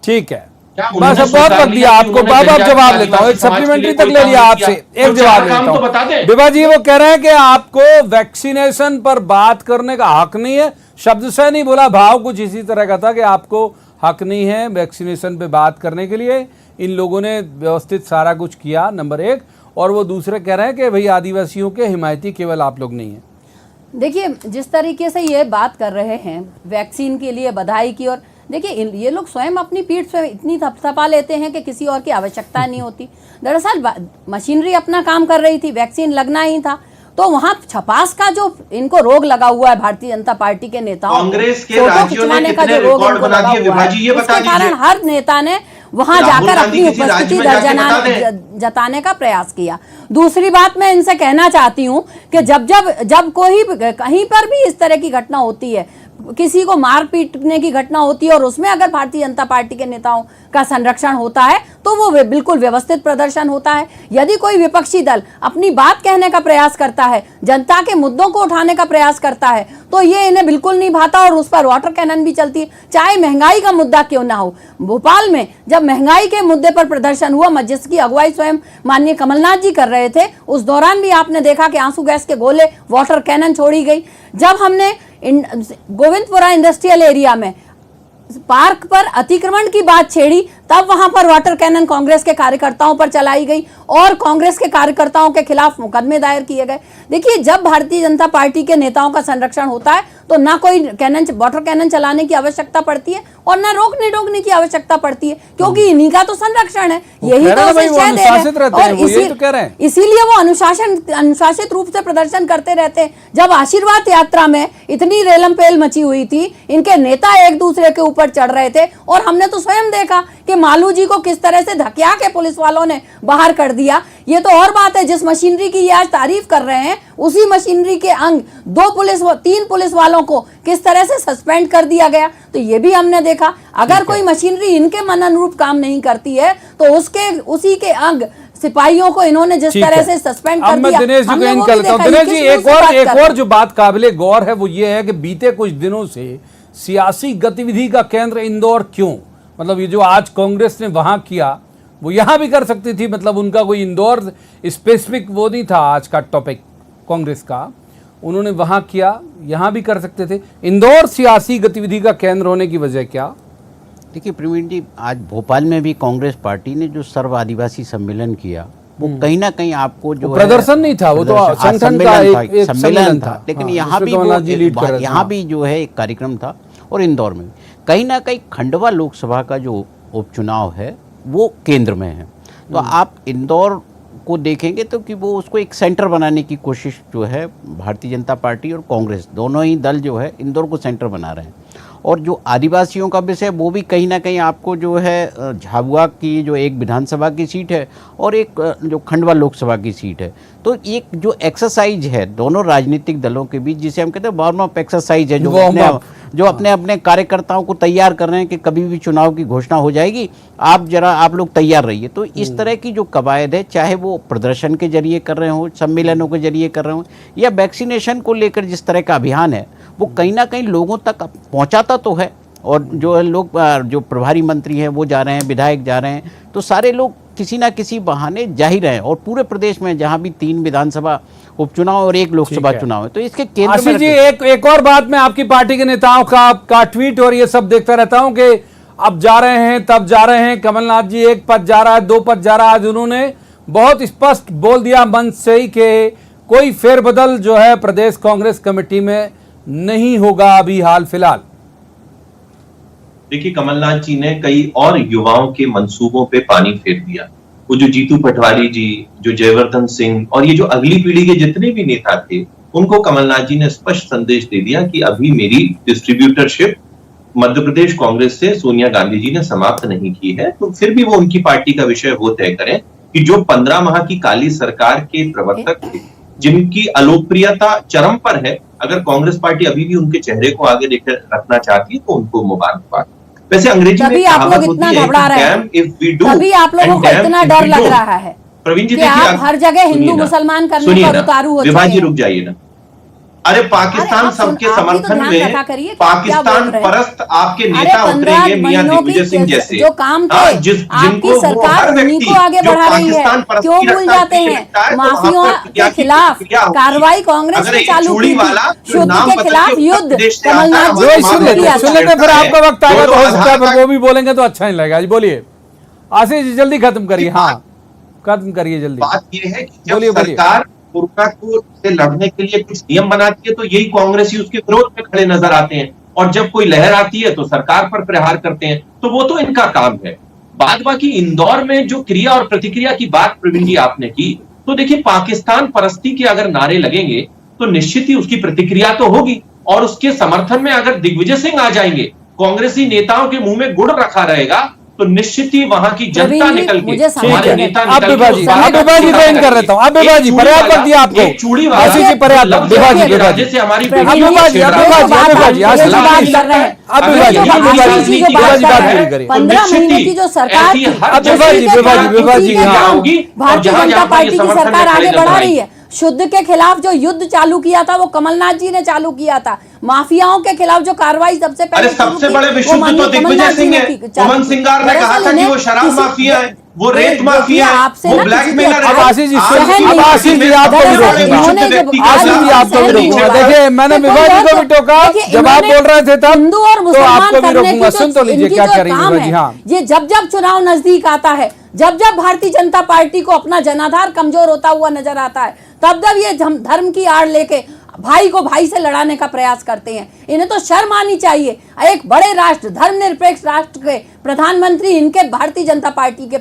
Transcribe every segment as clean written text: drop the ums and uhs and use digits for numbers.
ठीक है, बस अब बहुत वक्त दिया आपको। अब जवाब लेता हूँ, एक सप्लीमेंट्री तक ले लिया आपसे, एक जवाब लेता हूँ। विभा जी वो कह रहे हैं कि आपको वैक्सीनेशन पर बात करने का हक नहीं है, शब्द से नहीं बोला, भाव कुछ इसी तरह का था कि आपको हक नहीं है वैक्सीनेशन पे बात करने के लिए। इन लोगों ने व्यवस्थित सारा कुछ किया, नंबर एक। और वो दूसरे कह रहे हैं कि भाई आदिवासियों के हिमायती केवल आप लोग नहीं हैं। देखिए, जिस तरीके से ये बात कर रहे हैं वैक्सीन के लिए बधाई की, और देखिए ये लोग स्वयं अपनी पीठ से इतनी थपथपा लेते हैं कि किसी और की आवश्यकता नहीं होती। दरअसल मशीनरी अपना काम कर रही थी, वैक्सीन लगना ही था, तो वहां छपास का जो इनको रोग लगा हुआ है भारतीय जनता पार्टी के नेताओं, कांग्रेस के फोटो खिंचवाने का जो रोग इनको लगा हुआ है, उसके कारण हर नेता ने वहां जाकर अपनी उपस्थिति जताने का प्रयास किया। दूसरी बात मैं इनसे कहना चाहती हूं कि जब कोई कहीं पर भी इस तरह की घटना होती है, किसी को मार पीटने की घटना होती है और उसमें अगर भारतीय जनता पार्टी के नेताओं का संरक्षण होता है तो वो बिल्कुल व्यवस्थित प्रदर्शन होता है। यदि कोई विपक्षी दल अपनी बात कहने का प्रयास करता है, जनता के मुद्दों को उठाने का प्रयास करता है, तो ये इन्हें बिल्कुल नहीं भाता और उस पर वाटर कैनन भी चलती है, चाहे महंगाई का मुद्दा क्यों ना हो। भोपाल में जब महंगाई के मुद्दे पर प्रदर्शन हुआ, जिसकी अगुवाई स्वयं माननीय कमलनाथ जी कर रहे थे, उस दौरान भी आपने देखा कि आंसू गैस के गोले, वाटर कैनन छोड़ी गई। जब हमने गोविंदपुरा इंडस्ट्रियल एरिया में पार्क पर अतिक्रमण की बात छेड़ी, तब वहां पर वाटर कैनन कांग्रेस के कार्यकर्ताओं पर चलाई गई और कांग्रेस के कार्यकर्ताओं के खिलाफ मुकदमे दायर किए गए। देखिए, जब भारतीय जनता पार्टी के नेताओं का संरक्षण होता है तो ना कोई वाटर कैनन चलाने की आवश्यकता पड़ती है और ना रोकने टोकने की आवश्यकता पड़ती है, क्योंकि इन्हीं का तो संरक्षण है, यही तो इसीलिए वो अनुशासित रूप से प्रदर्शन करते रहते हैं। जब आशीर्वाद यात्रा में इतनी रेलम पेल मची हुई थी, इनके नेता एक दूसरे के ऊपर चढ़ रहे थे और हमने तो स्वयं देखा कि मालू जी को किस तरह से धकिया के पुलिस वालों ने बाहर कर दिया। ये तो और बात है, जिस मशीनरी की ये आज तारीफ कर रहे हैं, उसी मशीनरी के अंग 3 पुलिस वालों को किस तरह से सस्पेंड कर दिया गया, तो ये भी हमने देखा। अगर कोई मशीनरी इनके मन अनुरूप काम नहीं करती है तो उसी के अंग सिपाहियों को इन्होंने जिस तरह से सस्पेंड कर दिया। दिनेश जी को इन करता हूं। दिनेश जी, एक और जो बात काबिले गौर है वो ये है कि बीते कुछ दिनों से सियासी गतिविधि का केंद्र इंदौर क्यों? मतलब ये जो आज कांग्रेस ने वहां किया वो यहां भी कर सकती थी, मतलब उनका कोई इंदौर स्पेसिफिक वो नहीं था आज का टॉपिक कांग्रेस का, उन्होंने वहां किया, यहां भी कर सकते थे। इंदौर सियासी गतिविधि का केंद्र होने की वजह क्या? देखिए प्रवीण जी, आज भोपाल में भी कांग्रेस पार्टी ने जो सर्व आदिवासी सम्मेलन किया वो कहीं ना कहीं आपको जो प्रदर्शन नहीं था, वो तो संगठन का एक सम्मेलन था, लेकिन यहाँ भी जो है एक कार्यक्रम था। और इंदौर में कहीं ना कहीं खंडवा लोकसभा का जो उपचुनाव है वो केंद्र में है, तो आप इंदौर को देखेंगे तो कि वो उसको एक सेंटर बनाने की कोशिश जो है भारतीय जनता पार्टी और कांग्रेस दोनों ही दल जो है इंदौर को सेंटर बना रहे हैं। और जो आदिवासियों का विषय वो भी कहीं ना कहीं आपको जो है झाबुआ की जो एक विधानसभा की सीट है और एक जो खंडवा लोकसभा की सीट है, तो एक जो एक्सरसाइज है दोनों राजनीतिक दलों के बीच, जिसे हम कहते हैं वार्म अप एक्सरसाइज है, जो अपने कार्यकर्ताओं को तैयार कर रहे हैं कि कभी भी चुनाव की घोषणा हो जाएगी, आप लोग तैयार रहिए। तो इस तरह की जो कवायद है, चाहे वो प्रदर्शन के जरिए कर रहे हों, सम्मेलनों के जरिए कर रहे हों, या वैक्सीनेशन को लेकर जिस तरह का अभियान है वो कहीं ना कहीं लोगों तक पहुंचाता तो है। और जो लोग जो प्रभारी मंत्री हैं वो जा रहे हैं, विधायक जा रहे हैं, तो सारे लोग किसी ना किसी बहाने जा ही रहे हैं। और पूरे प्रदेश में जहां भी 3 विधानसभा उपचुनाव और 1 लोकसभा चुनाव है, तो इसके केंद्र में जी एक और बात, मैं आपकी पार्टी के नेताओं का ट्वीट और ये सब देखता रहता हूं कि अब जा रहे हैं तब जा रहे हैं, कमलनाथ जी 1 पद जा रहा है, 2 पद जा रहा है। आज उन्होंने बहुत स्पष्ट बोल दिया मंच से ही कि कोई फेरबदल जो है प्रदेश कांग्रेस कमेटी में नहीं होगा अभी हाल फिलहाल। देखिए, कमलनाथ जी ने कई और युवाओं के मंसूबों पे पानी फेर दिया। वो जो जीतू पटवारी जी, जो जयवर्धन सिंह और ये जो अगली पीढ़ी के जितने भी नेता थे, उनको कमलनाथ जी ने स्पष्ट संदेश दे दिया कि अभी मेरी डिस्ट्रीब्यूटरशिप मध्य प्रदेश कांग्रेस से सोनिया गांधी जी ने समाप्त नहीं की है, तो फिर भी वो उनकी पार्टी का विषय वो तय करें कि जो 15 माह की काली सरकार के प्रवर्तक थे, जिनकी अलोकप्रियता चरम पर है, अगर कांग्रेस पार्टी अभी भी उनके चेहरे को आगे लेकर रखना चाहती है तो उनको मुबारकबाद। वैसे अंग्रेजी में आप लोग इतना घबरा रहे हैं, तभी आप लोगों को इतना डर लग रहा है प्रवीण जी, देखिए आप हर जगह हिंदू मुसलमान करने पर उतारू हो विभा जी रुक जाइए ना, अरे पाकिस्तान सबके समर्थन में, पाकिस्तान परस्त आपके नेता उतरेंगे मियां दिग्विजय सिंह जैसे, जो काम थे आपकी सरकार उन्हीं को आगे बढ़ा रही है। क्यों भूल जाते हैं माफियों के खिलाफ कार्रवाई कांग्रेस ने चालू की थी, शुद्ध के खिलाफ युद्ध कमलनाथ जी सुन लेते फिर आपका वक्त आएगा तो हो सकता है वो भी बोलेंगे तो अच्छा नहीं लगेगा। बोलिए आशीष जी, जल्दी खत्म करिए। हाँ खत्म करिए जल्दी। बात यह है कि जब सरकार कोरोना को से लड़ने के लिए कुछ नियम बनाती है तो यही कांग्रेसी उसके विरोध में खड़े नजर आते हैं, और जब कोई लहर आती है तो सरकार पर प्रहार करते हैं, तो वो तो इनका काम है। बाद बाकी इंदौर में जो क्रिया और प्रतिक्रिया की बात प्रवीण जी आपने की, तो देखिए पाकिस्तान परस्ती के अगर नारे लगेंगे तो निश्चित ही उसकी प्रतिक्रिया तो होगी, और उसके समर्थन में अगर दिग्विजय सिंह आ जाएंगे, कांग्रेसी नेताओं के मुंह में गुड़ रखा रहेगा, तो निश्चित ही वहां की जनता निकल के हमारे नेता आप विभाजी को इन कर लेता हूँ। आप विभाजी पर्याप्त कर दिया आपको, आशीष जी पर्याप्त, विभाजी से हमारी की जो सरकार विभाजी भारतीय जनता पार्टी की सरकार आगे बढ़ा रही है। शुद्ध के खिलाफ जो युद्ध चालू किया था वो कमलनाथ जी ने चालू किया था। माफियाओं के खिलाफ जो कार्रवाई सबसे पहले, सबसे बड़े विशुद्ध तो दिग्विजय सिंह है। उमंग सिंगार ने कहा था कि वो शराब माफिया है, वो रेत माफिया है, वो ब्लैकमेलर है। आशीष जी आपको भी रोकूंगा। देखिए मैंने विभाजी को भी टोका, जब आप बोल रहे थे तब, हिंदू और मुसलमान करने की सुन तो लीजिए क्या कह रही है। हाँ, ये जब जब चुनाव नजदीक आता है, जब जब भारतीय जनता पार्टी को अपना जनाधार कमजोर होता हुआ नजर आता है, तब जब ये धर्म की आड़ लेके भाई को भाई से लड़ाने का प्रयास करते हैं। इन्हें तो शर्म आनी चाहिए। एक बड़े राष्ट्र, धर्मनिरपेक्ष राष्ट्र के प्रधानमंत्री इनके भारतीय जनता पार्टी के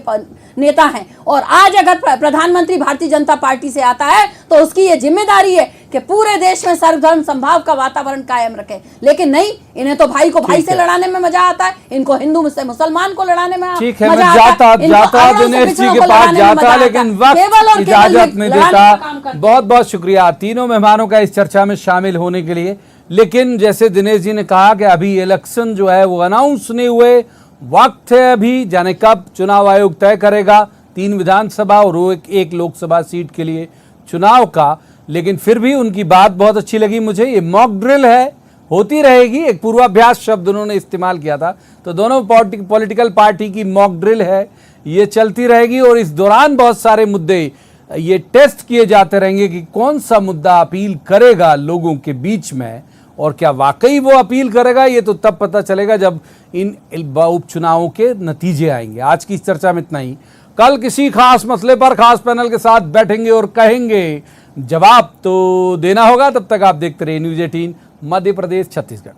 नेता हैं, और आज अगर प्रधानमंत्री भारतीय जनता पार्टी से आता है तो उसकी ये जिम्मेदारी है कि पूरे देश में सर्वधर्म संभाव का वातावरण कायम रखे। लेकिन नहीं, इन्हें तो भाई को भाई से लड़ाने में मजा आता है, इनको हिंदू से मुसलमान को लड़ाने में मजा आता है, जाता दिनेश जी के पास जाता, लेकिन वक्त इजाजत नहीं देता। बहुत बहुत शुक्रिया तीनों मेहमानों का इस चर्चा में शामिल होने के लिए। लेकिन जैसे दिनेश जी ने कहा कि अभी इलेक्शन जो है वो अनाउंस नहीं हुए, वक्त है अभी, जाने कब चुनाव आयोग तय करेगा 3 विधानसभा और एक लोकसभा सीट के लिए चुनाव का। लेकिन फिर भी उनकी बात बहुत अच्छी लगी मुझे। ये मॉक ड्रिल है, होती रहेगी, एक पूर्वाभ्यास शब्द उन्होंने इस्तेमाल किया था, तो दोनों पॉलिटिकल पार्टी की मॉक ड्रिल है, ये चलती रहेगी। और इस दौरान बहुत सारे मुद्दे ये टेस्ट किए जाते रहेंगे कि कौन सा मुद्दा अपील करेगा लोगों के बीच में, और क्या वाकई वो अपील करेगा, ये तो तब पता चलेगा जब इन उपचुनावों के नतीजे आएंगे। आज की इस चर्चा में इतना ही। कल किसी खास मसले पर खास पैनल के साथ बैठेंगे और कहेंगे, जवाब तो देना होगा। तब तक आप देखते रहिए न्यूज़ 18 मध्य प्रदेश छत्तीसगढ़।